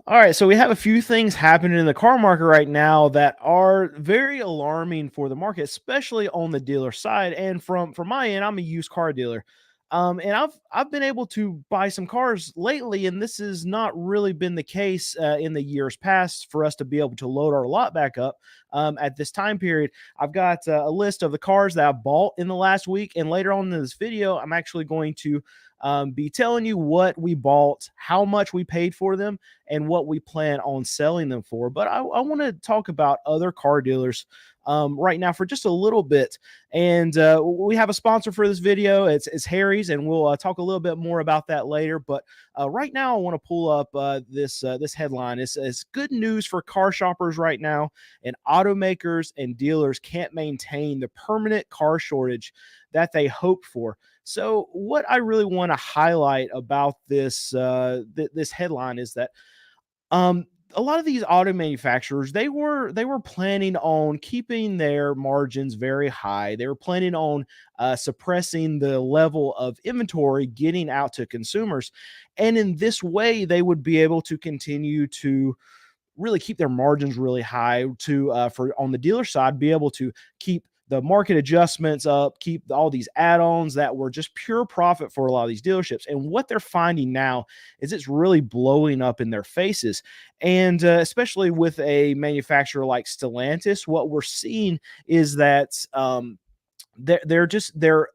All right, so we have a few things happening in the car market right now that are very alarming for the market, especially on the dealer side. And from my end, I'm a used car dealer, and I've been able to buy some cars lately, and this has not really been the case in the years past for us to be able to load our lot back up at this time period. I've got a list of the cars that I bought in the last week, and later on in this video, I'm actually going to be telling you what we bought, how much we paid for them, and what we plan on selling them for. But I want to talk about other car dealers right now for just a little bit. And we have a sponsor for this video. It's Harry's, and we'll talk a little bit more about that later. But right now, I want to pull up this headline. It's good news for car shoppers right now, and automakers and dealers can't maintain the permanent car shortage that they hoped for. So, what I really want to highlight about this headline is that um, a lot of these auto manufacturers they were planning on keeping their margins very high. They were planning on suppressing the level of inventory getting out to consumers, and in this way, they would be able to continue to really keep their margins really high to for on the dealer side be able to keep the market adjustments up, keep all these add-ons that were just pure profit for a lot of these dealerships. And what they're finding now is it's really blowing up in their faces. And especially with a manufacturer like Stellantis, what we're seeing is that they're just their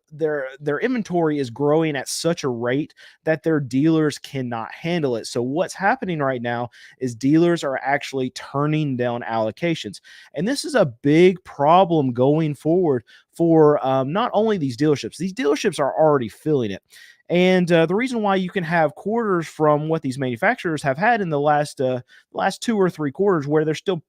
inventory is growing at such a rate that their dealers cannot handle it. So what's happening right now is dealers are actually turning down allocations, and this is a big problem going forward for not only these dealerships. These dealerships are already filling it. And the reason why you can have quarters from what these manufacturers have had in the last 2 or 3 quarters where they're still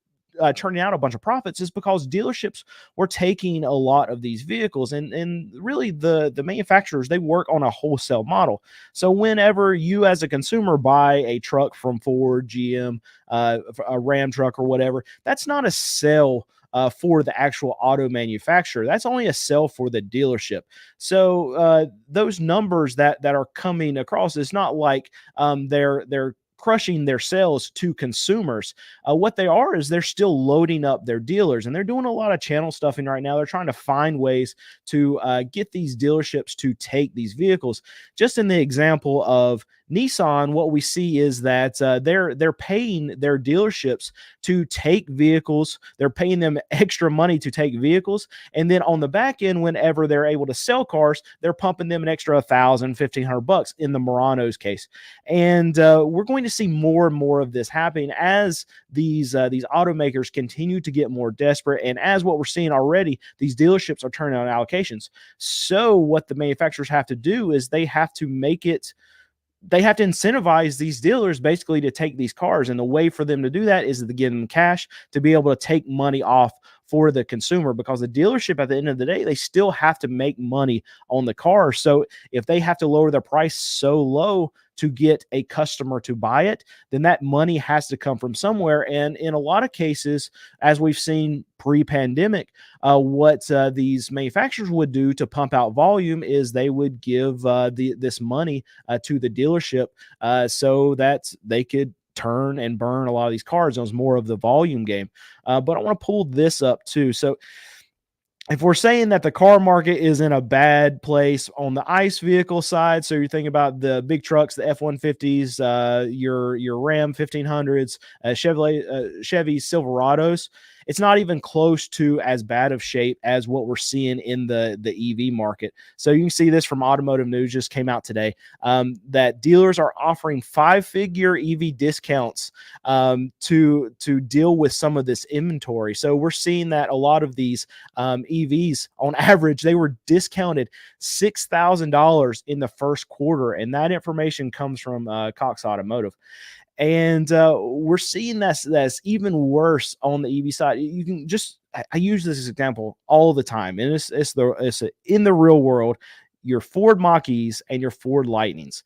turning out a bunch of profits is because dealerships were taking a lot of these vehicles, and really the manufacturers they work on a wholesale model. So whenever you as a consumer buy a truck from Ford, GM, a Ram truck or whatever, that's not a sale for the actual auto manufacturer. That's only a sell for the dealership. So those numbers that are coming across is not like they're crushing their sales to consumers. What they are is they're still loading up their dealers, and they're doing a lot of channel stuffing right now. They're trying to find ways to get these dealerships to take these vehicles. Just in the example of Nissan, what we see is that they're paying their dealerships to take vehicles. They're paying them extra money to take vehicles, and then on the back end, whenever they're able to sell cars, they're pumping them an extra 1,000, 1,500 bucks in the Murano's case. And we're going to see more and more of this happening as these automakers continue to get more desperate, and as what we're seeing already, these dealerships are turning on allocations. So what the manufacturers have to do is they have to incentivize these dealers basically to take these cars. And the way for them to do that is to give them cash to be able to take money off for the consumer, because the dealership at the end of the day, they still have to make money on the car. So if they have to lower their price so low to get a customer to buy it, then that money has to come from somewhere. And in a lot of cases, as we've seen pre-pandemic, what these manufacturers would do to pump out volume is they would give this money to the dealership so that they could turn and burn a lot of these cars. It was more of the volume game. But I want to pull this up too. So if we're saying that the car market is in a bad place on the ICE vehicle side, so you're thinking about the big trucks, the F-150s, your Ram 1500s, Chevy Silverados, it's not even close to as bad of shape as what we're seeing in the EV market. So you can see this from Automotive News, just came out today, that dealers are offering 5-figure EV discounts to deal with some of this inventory. So we're seeing that a lot of these EVs, on average, they were discounted $6,000 in the first quarter, and that information comes from Cox Automotive. And we're seeing that's even worse on the EV side. You can just I use this as an example all the time, and it's in the real world. Your Ford Mach-E's and your Ford Lightnings,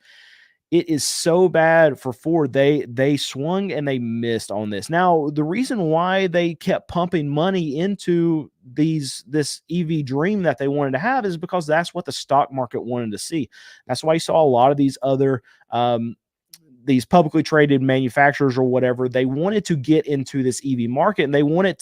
it is so bad for Ford. They swung and they missed on this. Now, the reason why they kept pumping money into this EV dream that they wanted to have is because that's what the stock market wanted to see. That's why you saw a lot of these other these publicly traded manufacturers or whatever, they wanted to get into this EV market, and they wanted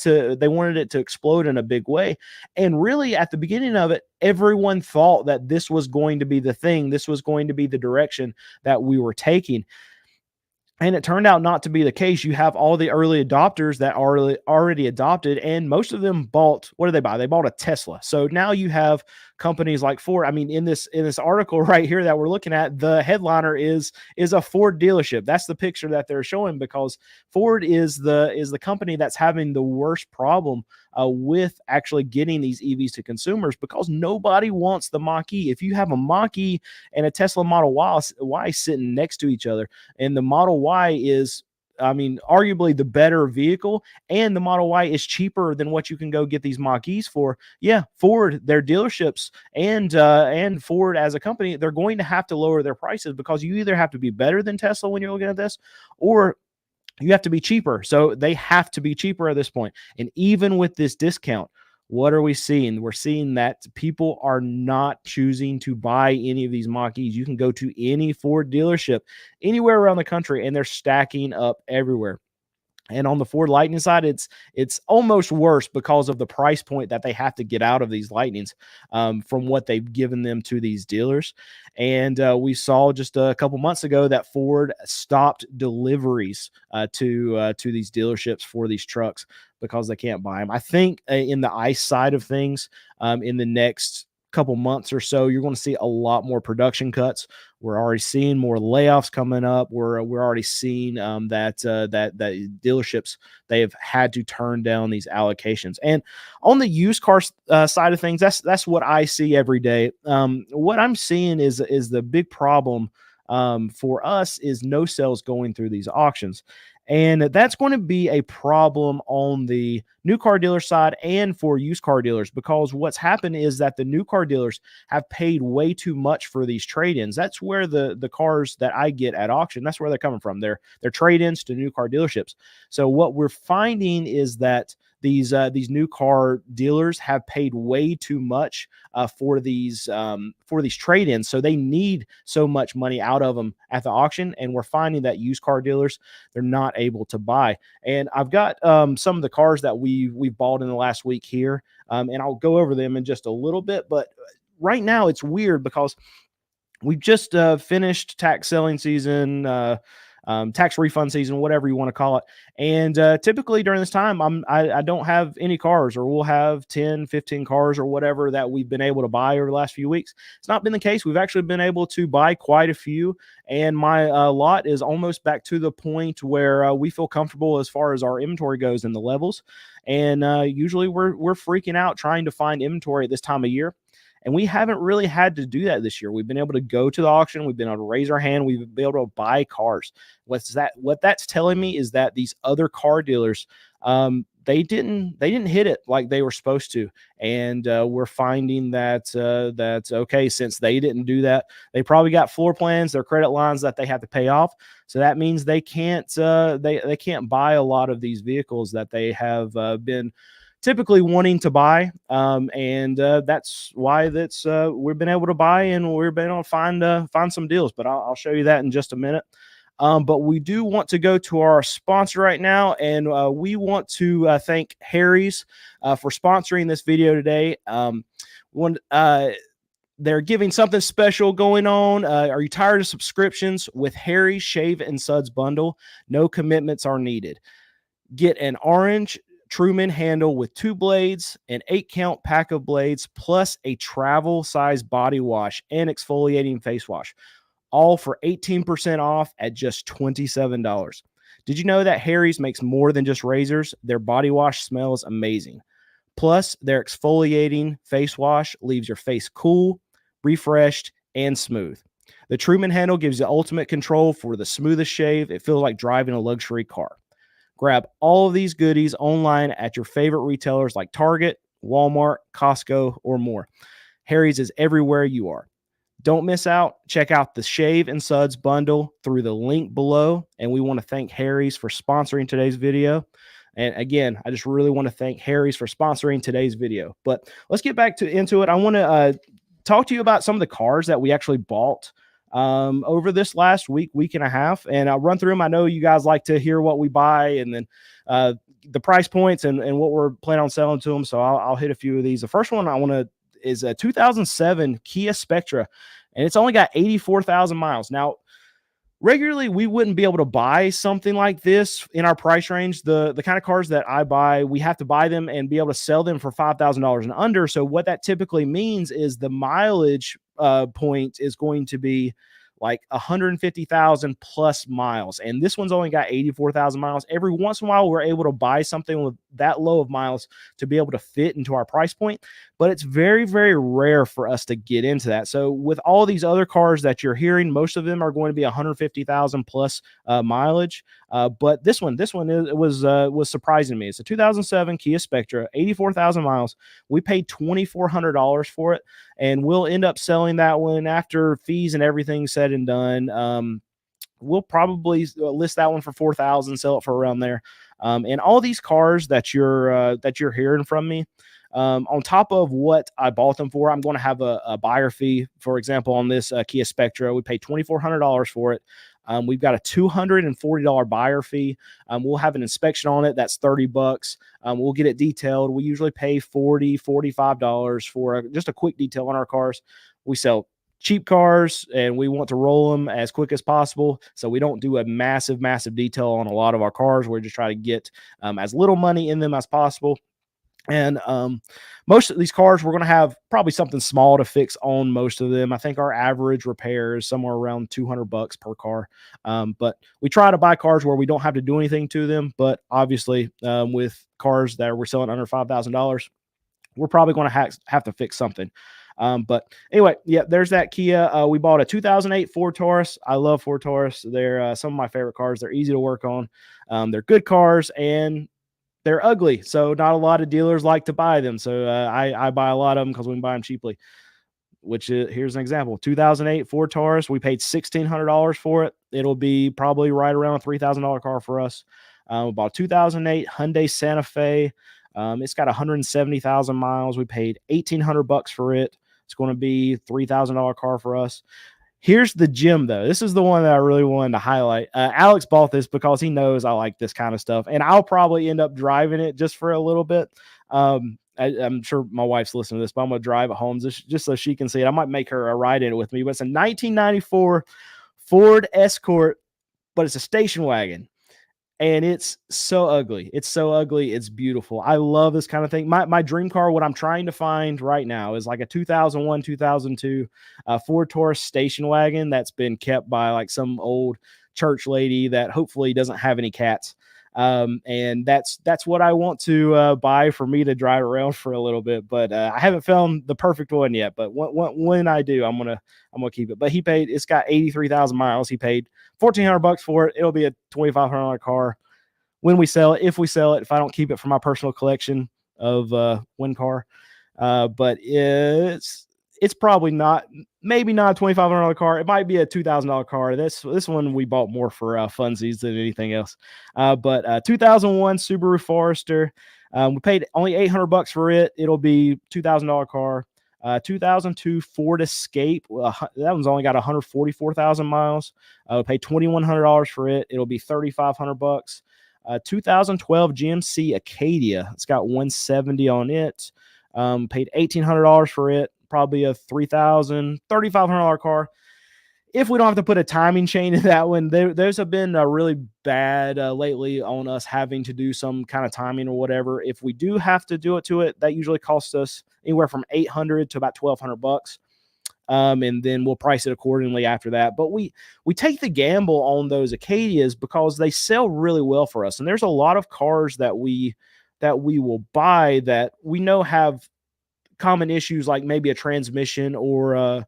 it to explode in a big way. And really, at the beginning of it, everyone thought that this was going to be the thing, this was going to be the direction that we were taking. And it turned out not to be the case. You have all the early adopters that already adopted, and most of them bought, what did they buy? They bought a Tesla. So now you have companies like Ford. I mean, in this article right here that we're looking at, the headliner is a Ford dealership. That's the picture that they're showing, because Ford is the company that's having the worst problem with actually getting these EVs to consumers, because nobody wants the Mach-E. If you have a Mach-E and a Tesla Model Y sitting next to each other, and the Model Y is, I mean, arguably the better vehicle, and the Model Y is cheaper than what you can go get these Mach-E's for. Yeah, Ford, their dealerships, and Ford as a company, they're going to have to lower their prices, because you either have to be better than Tesla when you're looking at this, or you have to be cheaper. So they have to be cheaper at this point. And even with this discount, what are we seeing? We're seeing that people are not choosing to buy any of these Mach-E's. You can go to any Ford dealership anywhere around the country, and they're stacking up everywhere. And on the Ford Lightning side, it's almost worse, because of the price point that they have to get out of these Lightnings, from what they've given them to these dealers. And we saw just a couple months ago that Ford stopped deliveries to these dealerships for these trucks, because they can't buy them. I think in the ICE side of things, in the next couple months or so, you're going to see a lot more production cuts. We're already seeing more layoffs coming up. We're already seeing that dealerships, they have had to turn down these allocations. And on the used car side of things, that's what I see every day. What I'm seeing is the big problem for us is no sales going through these auctions. And that's going to be a problem on the new car dealer side and for used car dealers, because what's happened is that the new car dealers have paid way too much for these trade-ins. That's where the cars that I get at auction, that's where they're coming from. They're trade-ins to new car dealerships. So what we're finding is that these new car dealers have paid way too much for these trade-ins, so they need so much money out of them at the auction, and we're finding that used car dealers, they're not able to buy. And I've got some of the cars that we've bought in the last week here, and I'll go over them in just a little bit. But right now it's weird, because we've just finished tax selling season, tax refund season, whatever you want to call it. And typically during this time, I don't have any cars, or we'll have 10, 15 cars or whatever that we've been able to buy over the last few weeks. It's not been the case. We've actually been able to buy quite a few, and my lot is almost back to the point where we feel comfortable as far as our inventory goes and the levels. And usually we're freaking out trying to find inventory at this time of year. And we haven't really had to do that this year. We've been able to go to the auction. We've been able to raise our hand. We've been able to buy cars. What that's telling me is that these other car dealers, they didn't hit it like they were supposed to. And we're finding that that's okay, since they didn't do that, they probably got floor plans, their credit lines that they have to pay off. So that means they can't they can't buy a lot of these vehicles that they have been typically wanting to buy. And that's why we've been able to buy, and we've been able to find some deals. But I'll show you that in just a minute. But we do want to go to our sponsor right now, and we want to thank Harry's for sponsoring this video today. They're giving something special going on. Are you tired of subscriptions? With Harry's Shave and Suds bundle, no commitments are needed. Get an orange Truman handle with 2 blades, an 8-count pack of blades, plus a travel size body wash and exfoliating face wash, all for 18% off at just $27. Did you know that Harry's makes more than just razors? Their body wash smells amazing. Plus, their exfoliating face wash leaves your face cool, refreshed, and smooth. The Truman handle gives you ultimate control for the smoothest shave. It feels like driving a luxury car. Grab all of these goodies online at your favorite retailers like Target, Walmart, Costco, or more. Harry's is everywhere you are. Don't miss out. Check out the Shave and Suds bundle through the link below. And we want to thank Harry's for sponsoring today's video. And again, I just really want to thank Harry's for sponsoring today's video. But let's get back into it. I want to talk to you about some of the cars that we actually bought over this last week and a half, and I'll run through them. I know you guys like to hear what we buy, and then the price points and what we're planning on selling to them. So I'll hit a few of these. The first one I want to is a 2007 Kia Spectra, and it's only got 84,000 miles. Now, regularly we wouldn't be able to buy something like this in our price range. The kind of cars that I buy, we have to buy them and be able to sell them for $5,000 and under. So what that typically means is the mileage point is going to be like 150,000 plus miles, and this one's only got 84,000 miles. Every once in a while we're able to buy something with that low of miles to be able to fit into our price point, but it's very, very rare for us to get into that. So with all these other cars that you're hearing, most of them are going to be 150,000 plus mileage. But this one was surprising to me. It's a 2007 Kia Spectra, 84,000 miles. We paid $2,400 for it, and we'll end up selling that one after fees and everything said and done. We'll probably list that one for 4,000, sell it for around there. And all these cars that you're hearing from me, on top of what I bought them for, I'm going to have a buyer fee. For example, on this Kia Spectra, we paid $2,400 for it. We've got a $240 buyer fee. We'll have an inspection on it. That's $30. We'll get it detailed. We usually pay $45 for just a quick detail on our cars. We sell cheap cars and we want to roll them as quick as possible. So we don't do a massive detail on a lot of our cars. We're just trying to get as little money in them as possible. And most of these cars, we're going to have probably something small to fix on most of them. I think our average repair is somewhere around $200 per car. But we try to buy cars where we don't have to do anything to them. But obviously, with cars that we're selling under $5,000, we're probably going to have to fix something. But anyway, yeah, there's that Kia. We bought a 2008 Ford Taurus. I love Ford Taurus. They're some of my favorite cars. They're easy to work on. They're good cars, and they're ugly, so not a lot of dealers like to buy them. So I buy a lot of them because we can buy them cheaply. Which is, here's an example: 2008 Ford Taurus. We paid $1,600 for it. It'll be probably right around a $3,000 car for us. About 2008 Hyundai Santa Fe. It's got 170,000 miles. We paid $1,800 for it. It's going to be $3,000 car for us. Here's the gem, though. This is the one that I really wanted to highlight. Alex bought this because he knows I like this kind of stuff, and I'll probably end up driving it just for a little bit. I'm sure my wife's listening to this, but I'm going to drive it home just so she can see it. I might make her a ride in it with me, but it's a 1994 Ford Escort, but it's a station wagon. And it's so ugly. It's so ugly. It's beautiful. I love this kind of thing. My dream car, what I'm trying to find right now, is like a 2001, 2002 Ford Taurus station wagon that's been kept by like some old church lady that hopefully doesn't have any cats. And that's what I want to buy for me to drive around for a little bit. But I haven't found the perfect one yet. But when I do, I'm gonna keep it. But it's got 83,000 miles. He paid $1,400 for it. It'll be a $2,500 car when we sell it. If we sell it, if I don't keep it for my personal collection of one car, but it's probably not, maybe not a $2,500 car. It might be a $2,000 car. This one we bought more for funsies than anything else. But 2001 Subaru Forester. We paid only $800 for it. It'll be $2,000 car. 2002 Ford Escape. That one's only got 144,000 miles. We paid $2,100 for it. It'll be $3,500. 2012 GMC Acadia. It's got 170 on it. Paid $1,800 for it. Probably a $3,500 car. If we don't have to put a timing chain in that one, those have been really bad lately on us having to do some kind of timing or whatever. If we do have to do it, that usually costs us anywhere from $800 to about $1,200. And then we'll price it accordingly after that. But we take the gamble on those Acadias because they sell really well for us. And there's a lot of cars that we will buy that we know have common issues, like maybe a transmission or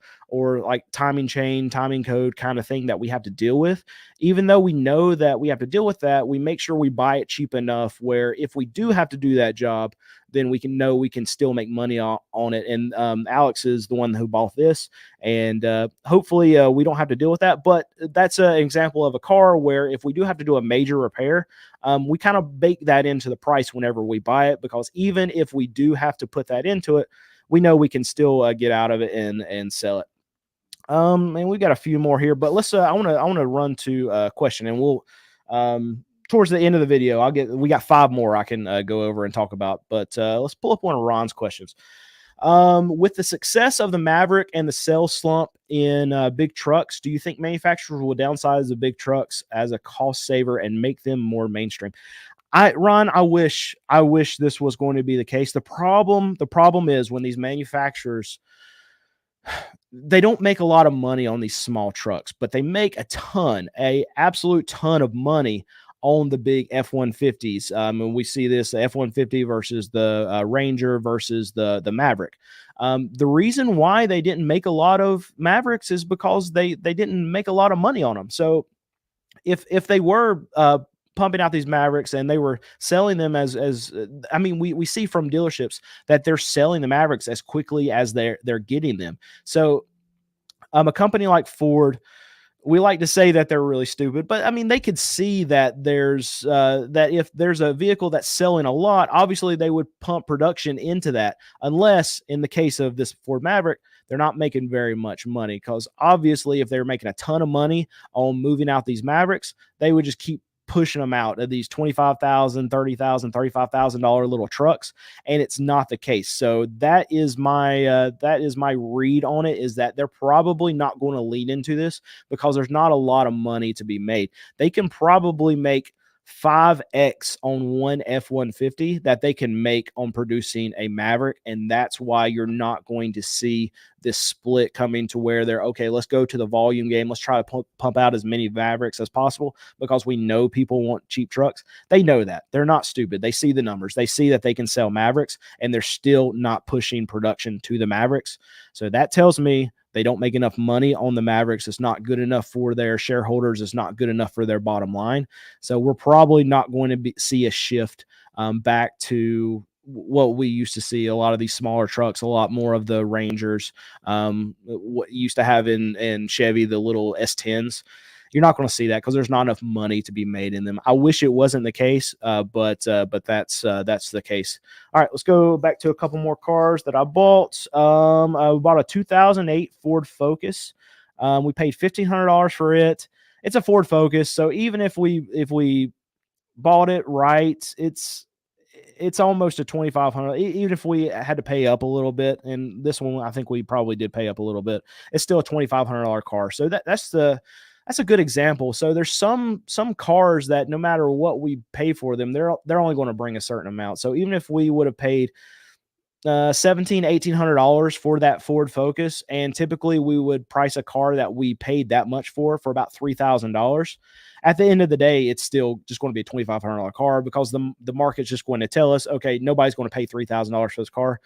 like timing chain, timing code kind of thing that we have to deal with. Even though we know that we have to deal with that, we make sure we buy it cheap enough where if we do have to do that job, then we can still make money on it. And Alex is the one who bought this, and hopefully we don't have to deal with that. But that's an example of a car where if we do have to do a major repair, we kind of bake that into the price whenever we buy it, because even if we do have to put that into it, we know we can still get out of it and sell it. And we got a few more here, but let's. I want to run to a question, and we'll towards the end of the video. We got five more I can go over and talk about, but let's pull up one of Ron's questions. With the success of the Maverick and the sales slump in big trucks, do you think manufacturers will downsize the big trucks as a cost saver and make them more mainstream? Ron, I wish this was going to be the case. The problem is when these manufacturers, they don't make a lot of money on these small trucks, but they make a absolute ton of money on the big F-150s. And we see this F-150 versus the Ranger versus the Maverick. The reason why they didn't make a lot of Mavericks is because they didn't make a lot of money on them. So if they were pumping out these Mavericks and they were selling them as I mean, we see from dealerships that they're selling the Mavericks as quickly as they're getting them. So a company like Ford, we like to say that they're really stupid, but I mean, they could see that that if there's a vehicle that's selling a lot, obviously they would pump production into that, unless in the case of this Ford Maverick, they're not making very much money, because obviously if they're making a ton of money on moving out these Mavericks, they would just keep pushing them out of these $25,000, $30,000, $35,000 little trucks, and it's not the case. So that is my read on it, is that they're probably not going to lean into this because there's not a lot of money to be made. They can probably make 5x on one F-150 that they can make on producing a Maverick, and that's why you're not going to see this split coming to where they're, okay, let's go to the volume game, let's try to pump out as many Mavericks as possible, because we know people want cheap trucks. They know that. They're not stupid. They see the numbers. They see that they can sell Mavericks, and they're still not pushing production to the Mavericks. So that tells me they don't make enough money on the Mavericks. It's not good enough for their shareholders. It's not good enough for their bottom line. So we're probably not going to see a shift back to what we used to see, a lot of these smaller trucks, a lot more of the Rangers, what you used to have in Chevy, the little S10s. You're not going to see that because there's not enough money to be made in them. I wish it wasn't the case, but that's the case. All right, let's go back to a couple more cars that I bought. I bought a 2008 Ford Focus. We paid $1,500 for it. It's a Ford Focus, so even if we bought it right, it's almost a $2,500. Even if we had to pay up a little bit, and this one I think we probably did pay up a little bit, it's still a $2,500 car. So that's a good example. So there's some cars that no matter what we pay for them, they're only going to bring a certain amount. So even if we would have paid $1,800 for that Ford Focus, and typically we would price a car that we paid that much for about $3,000. At the end of the day, it's still just going to be a $2,500 car, because the market's just going to tell us, okay, nobody's going to pay $3,000 for this car.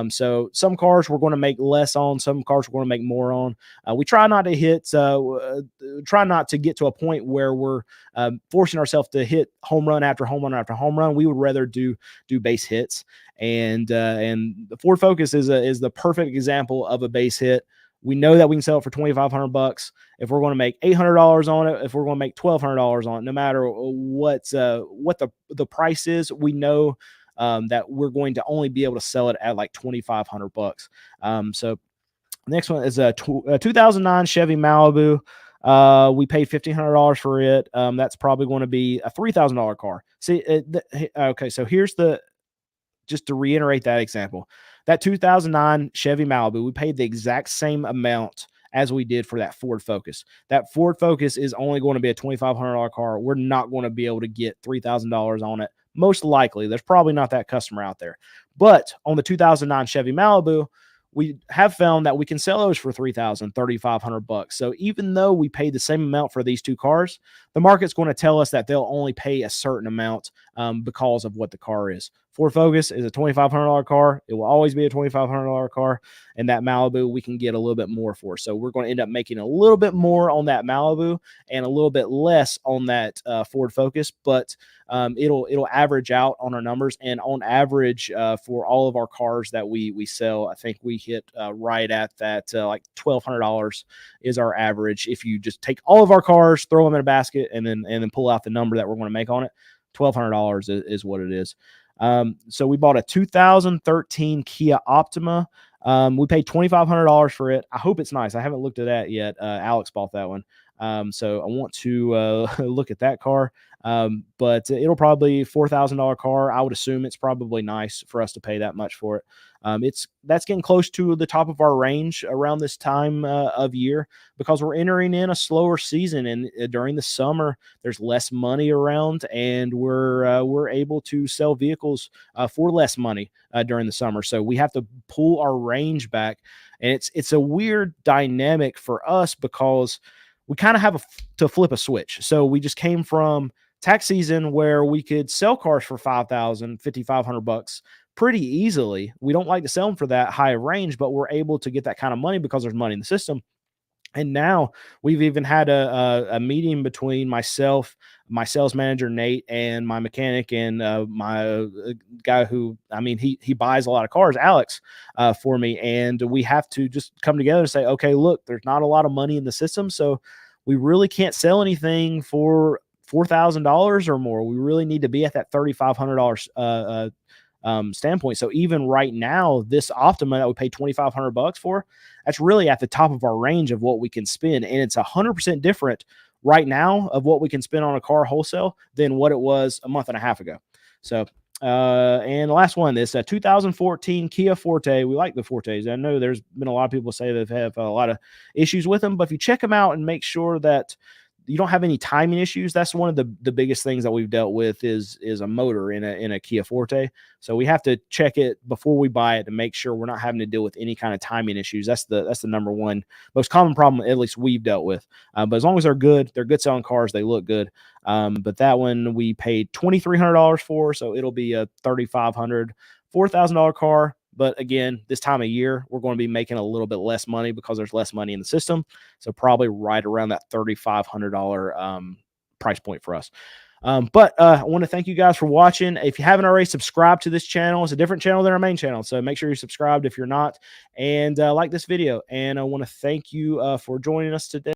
So some cars we're going to make less on, some cars we're going to make more on. We try not to get to a point where we're forcing ourselves to hit home run after home run after home run. We would rather do base hits. And the Ford Focus is the perfect example of a base hit. We know that we can sell it for $2,500. If we're going to make $800 on it, if we're going to make $1,200 on it, no matter what the price is, we know that we're going to only be able to sell it at like $2,500. So next one is a 2009 Chevy Malibu. We paid $1,500 for it. That's probably going to be a $3,000 car. See, okay, so just to reiterate that example, that 2009 Chevy Malibu, we paid the exact same amount as we did for that Ford Focus. That Ford Focus is only going to be a $2,500 car. We're not going to be able to get $3,000 on it. Most likely, there's probably not that customer out there. But on the 2009 Chevy Malibu, we have found that we can sell those for $3,000, $3,500. So even though we paid the same amount for these two cars, the market's going to tell us that they'll only pay a certain amount because of what the car is. Ford Focus is a $2,500 car. It will always be a $2,500 car. And that Malibu, we can get a little bit more for. So we're going to end up making a little bit more on that Malibu and a little bit less on that Ford Focus. But it'll average out on our numbers. And on average, for all of our cars that we sell, I think we hit right at that like $1,200 is our average. If you just take all of our cars, throw them in a basket, and then pull out the number that we're going to make on it, $1,200 is what it is. So we bought a 2013 Kia Optima. We paid $2,500 for it. I hope it's nice. I haven't looked at that yet. Alex bought that one. So I want to look at that car. But it'll probably be $4,000 car. I would assume it's probably nice for us to pay that much for it. That's getting close to the top of our range around this time of year, because we're entering in a slower season, and during the summer there's less money around, and we're able to sell vehicles for less money during the summer. So we have to pull our range back, and it's a weird dynamic for us because we kind of have to flip a switch. So we just came from tax season where we could sell cars for 5,000, 5,500 bucks pretty easily. We don't like to sell them for that high of range, but we're able to get that kind of money because there's money in the system. And now we've even had a meeting between myself, my sales manager Nate, and my mechanic, and my guy who, I mean, he buys a lot of cars, Alex, for me. And we have to just come together and say, okay, look, there's not a lot of money in the system, so we really can't sell anything for $4,000 or more. We really need to be at that $3,500 standpoint. So even right now, this Optima that we paid 2,500 bucks for, that's really at the top of our range of what we can spend, and it's 100% different right now of what we can spend on a car wholesale than what it was a month and a half ago. So and the last one, this 2014 Kia Forte. We like the Fortes. I know there's been a lot of people say they have a lot of issues with them, but if you check them out and make sure that you don't have any timing issues, that's one of the biggest things that we've dealt with is a motor in a Kia Forte. So we have to check it before we buy it to make sure we're not having to deal with any kind of timing issues. That's the number one most common problem, at least we've dealt with. But as long as they're good selling cars, they look good. But that one we paid $2,300 for, so it'll be a $3,500, $4,000 car. But again, this time of year, we're going to be making a little bit less money because there's less money in the system. So probably right around that $3,500 price point for us. But I want to thank you guys for watching. If you haven't already subscribed to this channel, it's a different channel than our main channel. So make sure you're subscribed if you're not, and like this video. And I want to thank you for joining us today.